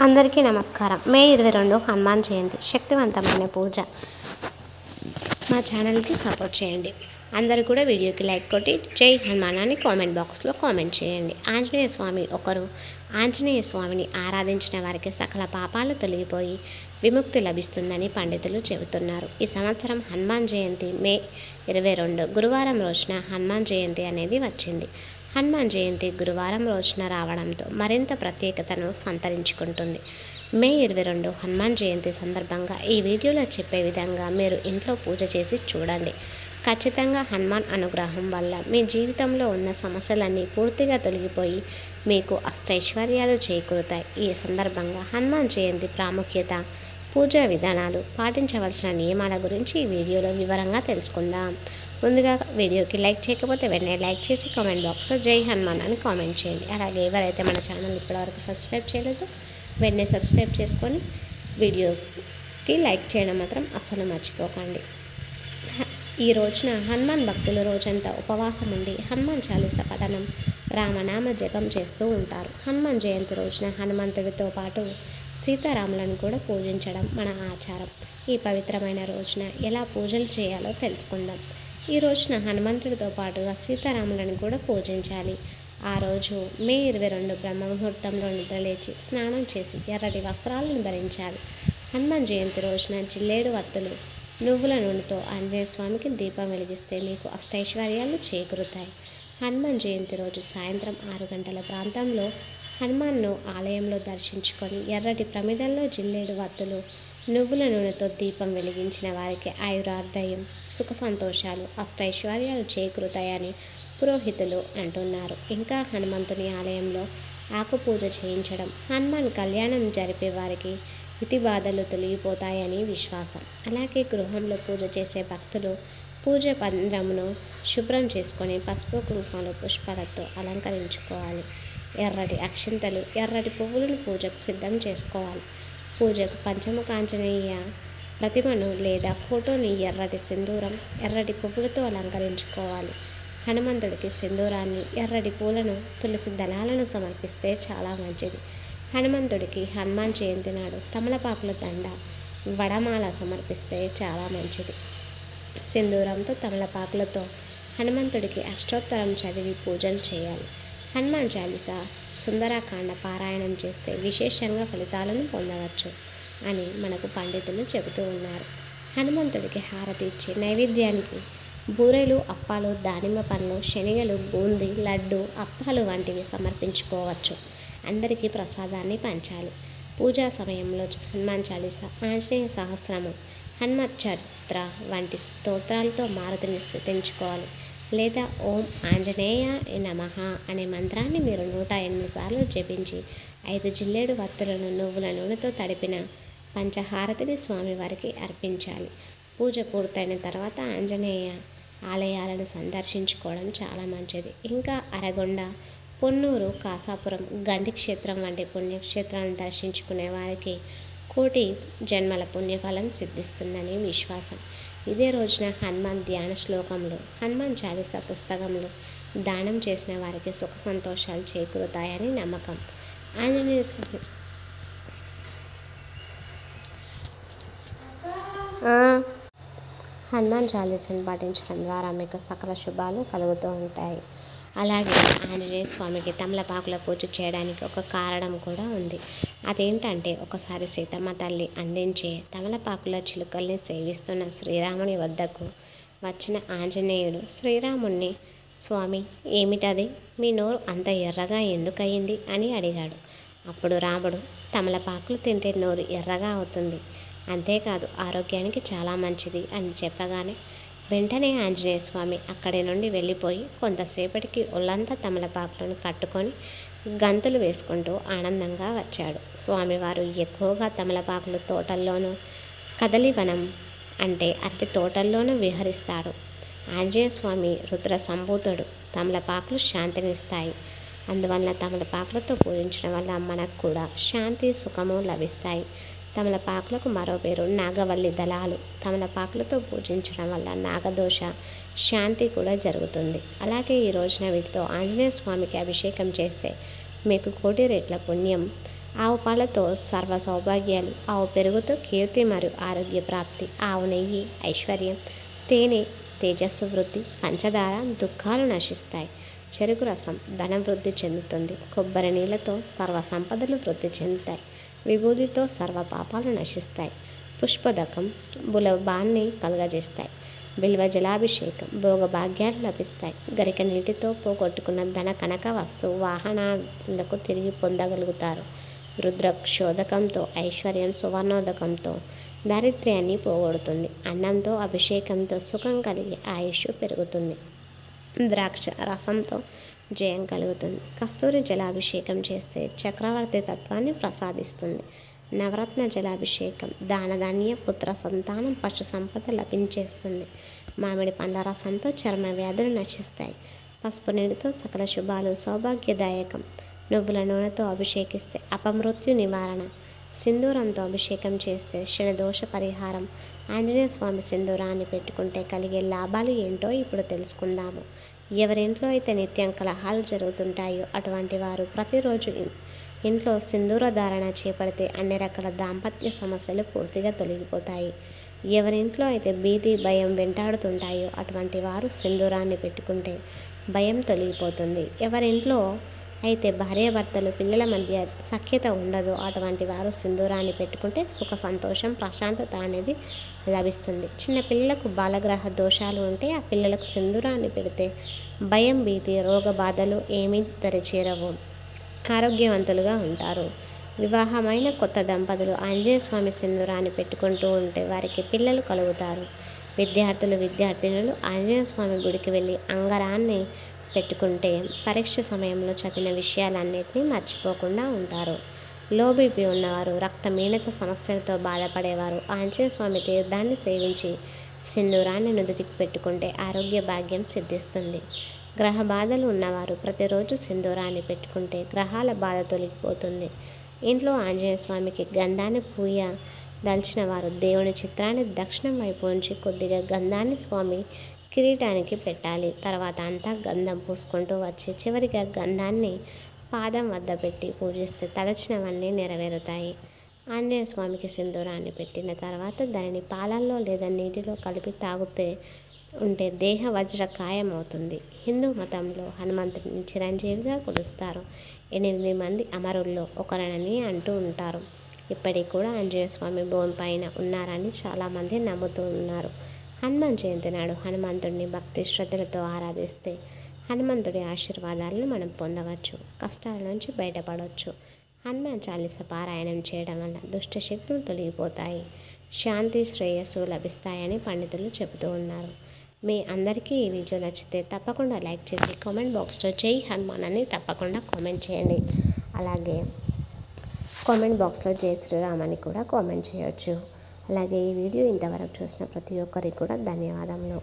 అందరికీ నమస్కారం. మే 22 హనుమాన్ జయంతి శక్తివంతమైన పూజ. మా ఛానల్కి సపోర్ట్ చేయండి. అందరూ కూడా వీడియోకి లైక్ కొట్టి జై హనుమాన్ అని కామెంట్ బాక్స్లో కామెంట్ చేయండి. ఆంజనేయ స్వామి ఒకరు. ఆంజనేయ స్వామిని ఆరాధించిన వారికి సకల పాపాలు తొలగిపోయి విముక్తి లభిస్తుందని పండితులు చెబుతున్నారు. ఈ సంవత్సరం హనుమాన్ జయంతి మే 22 గురువారం రోజున హనుమాన్ జయంతి అనేది వచ్చింది. హనుమాన్ జయంతి గురువారం రోజున రావడంతో మరింత ప్రత్యేకతను సంతరించుకుంటుంది. మే 22 హనుమాన్ జయంతి సందర్భంగా ఈ వీడియోలో చెప్పే విధంగా మీరు ఇంట్లో పూజ చేసి చూడండి. ఖచ్చితంగా హనుమాన్ అనుగ్రహం వల్ల మీ జీవితంలో ఉన్న సమస్యలన్నీ పూర్తిగా తొలగిపోయి మీకు అష్టైశ్వర్యాలు చేకూరుతాయి. ఈ సందర్భంగా హనుమాన్ జయంతి ప్రాముఖ్యత, పూజా విధానాలు, పాటించవలసిన నియమాల గురించి ఈ వీడియోలో వివరంగా తెలుసుకుందాం. ముందుగా వీడియోకి లైక్ చేయకపోతే వెంటనే లైక్ చేసి కామెంట్ బాక్స్లో జై హనుమాన్ అని కామెంట్ చేయండి. అలాగే ఎవరైతే మన ఛానల్ ఇప్పటివరకు సబ్స్క్రైబ్ చేయలేదో వెంటనే సబ్స్క్రైబ్ చేసుకొని వీడియోకి లైక్ చేయడం మాత్రం అస్సలు మర్చిపోకండి. ఈ రోజున హనుమాన్ భక్తులు రోజంతా ఉపవాసం ఉండి హనుమాన్ చాలీస పఠనం, రామనామ జపం చేస్తూ ఉంటారు. హనుమాన్ జయంతి రోజున హనుమంతుడితో పాటు సీతారాములను కూడా పూజించడం మన ఆచారం. ఈ పవిత్రమైన రోజున ఎలా పూజలు చేయాలో తెలుసుకుందాం. ఈ రోజున హనుమంతుడితో పాటుగా సీతారాములను కూడా పూజించాలి. ఆ రోజు మే 22 బ్రహ్మముహూర్తంలో నిద్రలేచి స్నానం చేసి ఎర్రటి వస్త్రాలను ధరించాలి. హనుమాన్ జయంతి రోజున జిల్లేడు వత్తులు, నువ్వుల నూనెతో ఆంజనేయ స్వామికి దీపం వెలిగిస్తే మీకు అష్టైశ్వర్యాలు చేకూరుతాయి. హనుమాన్ జయంతి రోజు సాయంత్రం 6 గంటల ప్రాంతంలో హనుమాన్ను ఆలయంలో దర్శించుకొని ఎర్రటి ప్రమిదల్లో జిల్లేడు వత్తులు, నువ్వుల నూనెతో దీపం వెలిగించిన వారికి ఆయురారోగ్యం, సుఖ సంతోషాలు, అష్టైశ్వర్యాలు చేకూరుతాయని పురోహితులు అంటున్నారు. ఇంకా హనుమంతుని ఆలయంలో ఆకుపూజ చేయించడం, హనుమాన్ కళ్యాణం జరిపే వారికి ఇతి బాధలు తొలగిపోతాయని విశ్వాసం. అలాగే గృహంలో పూజ చేసే భక్తులు పూజ పందిరమును శుభ్రం చేసుకొని పసుపు కుంకుమలు పుష్పాలతో అలంకరించుకోవాలి. ఎర్రటి అక్షింతలు, ఎర్రటి పువ్వులను పూజకు సిద్ధం చేసుకోవాలి. పూజకు పంచముఖ ఆంజనేయ ప్రతిమను లేదా ఫోటోని ఎర్రటి సింధూరం, ఎర్రటి పువ్వులతో అలంకరించుకోవాలి. హనుమంతుడికి సింధూరాన్ని, ఎర్రటి పూలను, తులసి దళాలను సమర్పిస్తే చాలా మంచిది. హనుమంతుడికి హనుమాన్ జయంతి నాడు తమలపాకుల దండ, వడమాల సమర్పిస్తే చాలా మంచిది. సింధూరంతో తమలపాకులతో హనుమంతుడికి అష్టోత్తరం చదివి పూజలు చేయాలి. హనుమాన్ చాలీస, సుందరకాండ పారాయణం చేస్తే విశేషంగా ఫలితాలను పొందవచ్చు అని మనకు పండితులు చెబుతూ ఉన్నారు. హనుమంతుడికి హారతి ఇచ్చి నైవేద్యానికి బూరెలు, అప్పాలు, దానిమ్మ పండ్లు, శనగలు, బూందీ, లడ్డు, అప్పాలు వంటివి సమర్పించుకోవచ్చు. అందరికీ ప్రసాదాన్ని పంచాలి. పూజా సమయంలో హనుమాన్ చాలీస, ఆంజనేయ సహస్రము, హనుమత్ చరిత్ర వంటి స్తోత్రాలతో మారుతిని స్తుతించుకోవాలి. లేదా ఓం ఆంజనేయ నమః అనే మంత్రాన్ని మీరు 108 సార్లు జపించి 5 జిల్లేడు వత్తులను నువ్వుల నూనెతో తడిపిన పంచహారతిని స్వామివారికి అర్పించాలి. పూజ పూర్తయిన తర్వాత ఆంజనేయ ఆలయాలను సందర్శించుకోవడం చాలా మంచిది. ఇంకా అరగొండ, పొన్నూరు, కాసాపురం, గండి క్షేత్రం వంటి పుణ్యక్షేత్రాలను దర్శించుకునే వారికి కోటి జన్మల పుణ్యఫలం సిద్ధిస్తుందని విశ్వాసం. ఇదే రోజున హనుమాన్ ధ్యాన శ్లోకంలో, హనుమాన్ చాలీస పుస్తకంలో దానం చేసిన వారికి సుఖ సంతోషాలు చేకూరుతాయని నమ్మకం. ఆంజనేయ స్వామి హనుమాన్ చాలీసను పాటించడం ద్వారా మీకు సకల శుభాలు కలుగుతూ ఉంటాయి. అలాగే ఆంజనేయ స్వామికి తమలపాకుల పూజ చేయడానికి ఒక కారణం కూడా ఉంది. అదేంటంటే ఒకసారి సీతమ్మ తల్లి అందించే తమలపాకుల చిలుకల్ని సేవిస్తున్న శ్రీరాముని వద్దకు వచ్చిన ఆంజనేయుడు శ్రీరాముణ్ణి, స్వామి ఏమిటది, మీ నోరు అంత ఎర్రగా ఎందుకయింది అని అడిగాడు. అప్పుడు రాముడు, తమలపాకులు తింటే నోరు ఎర్రగా అవుతుంది, అంతేకాదు ఆరోగ్యానికి చాలా మంచిది అని చెప్పగానే వెంటనే ఆంజనేయ స్వామి అక్కడి నుండి వెళ్ళిపోయి కొంతసేపటికి ఒళ్ళంతా తమలపాకులను కట్టుకొని గంతులు వేసుకుంటూ ఆనందంగా వచ్చాడు. స్వామివారు ఎక్కువగా తమలపాకులు తోటల్లోనూ, కదలివనం అంటే అరటి తోటల్లోనూ విహరిస్తాడు. ఆంజనేయ స్వామి రుద్ర సంభూతుడు. తమలపాకులు శాంతినిస్తాయి. అందువలన తమలపాకులతో పూజించడం వల్ల మనకు కూడా శాంతి, సుఖము లభిస్తాయి. తమలపాకులకు మరో పేరు నాగవల్లి దళాలు. తమలపాకులతో పూజించడం వల్ల నాగదోష శాంతి కూడా జరుగుతుంది. అలాగే ఈ రోజున వీటితో ఆంజనేయ స్వామికి అభిషేకం చేస్తే మీకు 1,000,000 రెట్ల పుణ్యం ఆవు పాలతో సర్వ సౌభాగ్యాలు, ఆవు పెరుగుతో కీర్తి మరియు ఆరోగ్య ప్రాప్తి, ఆవు నెయ్యి ఐశ్వర్యం, తేనె తేజస్సు వృద్ధి, పంచదార దుఃఖాలు నశిస్తాయి, చెరుకు రసం ధనం వృద్ధి చెందుతుంది, కొబ్బరి నీళ్ళతో సర్వ సంపదలు వృద్ధి చెందుతాయి, విభూతితో సర్వ పాపాలు నశిస్తాయి, పుష్పదకం బులబాన్ని కలుగజేస్తాయి, బిల్వ జలాభిషేకం భోగభాగ్యాలు లభిస్తాయి, గరిక నీటితో పోగొట్టుకున్న ధన కనక వస్తు వాహనాలకు తిరిగి పొందగలుగుతారు, రుద్రక్షోదకంతో ఐశ్వర్యం, సువర్ణోదకంతో దారిద్ర్యాన్ని పోగొడుతుంది, అన్నంతో అభిషేకంతో సుఖం కలిగి ఆయుష్ పెరుగుతుంది, ద్రాక్ష రసంతో జయం కలుగుతుంది, కస్తూరి జలాభిషేకం చేస్తే చక్రవర్తి తత్వాన్ని ప్రసాదిస్తుంది, నవరత్న జలాభిషేకం దానధాన్య పుత్ర సంతానం పశు సంపద లభించేస్తుంది, మామిడి పండ్ల రసంతో చర్మ వ్యాధులు నశిస్తాయి, పసుపు నీటితో సకల శుభాలు సౌభాగ్యదాయకం, నువ్వుల నూనెతో అభిషేకిస్తే అపమృత్యు నివారణ, సింధూరంతో అభిషేకం చేస్తే శనిదోష పరిహారం, ఆంజనేయ స్వామి సింధూరాన్ని పెట్టుకుంటే కలిగే లాభాలు ఏంటో ఇప్పుడు తెలుసుకుందాము. ఎవరింట్లో అయితే నిత్యం కలహాలు జరుగుతుంటాయో అటువంటి వారు ప్రతిరోజు ఇంట్లో సింధూర ధారణ చేపడితే అన్ని రకాల దాంపత్య సమస్యలు పూర్తిగా తొలగిపోతాయి. ఎవరింట్లో అయితే భీతి భయం వెంటాడుతుంటాయో అటువంటి వారు సింధూరాన్ని పెట్టుకుంటే భయం తొలగిపోతుంది. ఎవరింట్లో అయితే భార్యాభర్తలు పిల్లల మధ్య సఖ్యత ఉండదు అటువంటి వారు సింధూరాన్ని పెట్టుకుంటే సుఖ సంతోషం ప్రశాంతత అనేది లభిస్తుంది. చిన్న పిల్లలకు బాలగ్రహ దోషాలు ఉంటే ఆ పిల్లలకు సింధూరాన్ని పెడితే భయం భీతి రోగ బాధలు ఏమీ దరిచేరవు, ఆరోగ్యవంతులుగా ఉంటారు. వివాహమైన కొత్త దంపతులు ఆంజనేయ స్వామి సింధూరాన్ని పెట్టుకుంటూ ఉంటే వారికి పిల్లలు కలుగుతారు. విద్యార్థులు విద్యార్థినులు ఆంజనేయ స్వామి గుడికి వెళ్ళి అంగరాన్ని పెట్టుకుంటే పరీక్ష సమయంలో చదివిన విషయాలన్నింటినీ మర్చిపోకుండా ఉంటారు. లో బీపీ ఉన్నవారు రక్తహీనత సమస్యలతో బాధపడేవారు ఆంజనేయ స్వామి తీర్థాన్ని సేవించి సింధూరాన్ని నుదుటికి పెట్టుకుంటే ఆరోగ్య భాగ్యం సిద్ధిస్తుంది. గ్రహ బాధలు ఉన్నవారు ప్రతిరోజు సింధూరాన్ని పెట్టుకుంటే గ్రహాల బాధ తొలగిపోతుంది. ఇంట్లో ఆంజనేయ స్వామికి గంధాన్ని పూయ దల్చిన వారు దేవుని చిత్రాన్ని దక్షిణం వైపు ఉంచి కొద్దిగా గంధాన్ని స్వామి కిరీటానికి పెట్టాలి. తర్వాత అంతా గంధం పూసుకుంటూ వచ్చి చివరిగా గంధాన్ని పాదం వద్ద పెట్టి పూజిస్తే తలచినవన్నీ నెరవేరుతాయి. ఆంజనేయ స్వామికి సింధూరాన్ని పెట్టిన తర్వాత దానిని పాలల్లో లేదా నీటిలో కలిపి తాగుతే ఉంటే దేహ వజ్రకాయం అవుతుంది. హిందూ మతంలో హనుమంతుడిని చిరంజీవిగా కొలుస్తారు. 8 మంది అమరుల్లో ఒకరని అంటూ ఉంటారు. ఇప్పటికి కూడా ఆంజనేయ స్వామి భూమి పైన ఉన్నారని చాలామంది నమ్ముతూ ఉన్నారు. హనుమాన్ జయంతి నాడు హనుమంతుడిని భక్తి శ్రద్ధలతో ఆరాధిస్తే హనుమంతుడి ఆశీర్వాదాలను మనం పొందవచ్చు, కష్టాల నుంచి బయటపడవచ్చు. హనుమాన్ చాలీస పారాయణం చేయడం వల్ల దుష్ట శక్తులు తొలగిపోతాయి, శాంతి శ్రేయస్సు లభిస్తాయని పండితులు చెబుతూ ఉన్నారు. మీ అందరికీ ఈ వీడియో నచ్చితే తప్పకుండా లైక్ చేసి కామెంట్ బాక్స్లో జై హనుమాన్ అని తప్పకుండా కామెంట్ చేయండి. అలాగే కామెంట్ బాక్స్లో జై శ్రీరామ్ అని కూడా కామెంట్ చేయొచ్చు. అలాగే ఈ వీడియో ఇంతవరకు చూసిన ప్రతి ఒక్కరికి కూడా ధన్యవాదములు.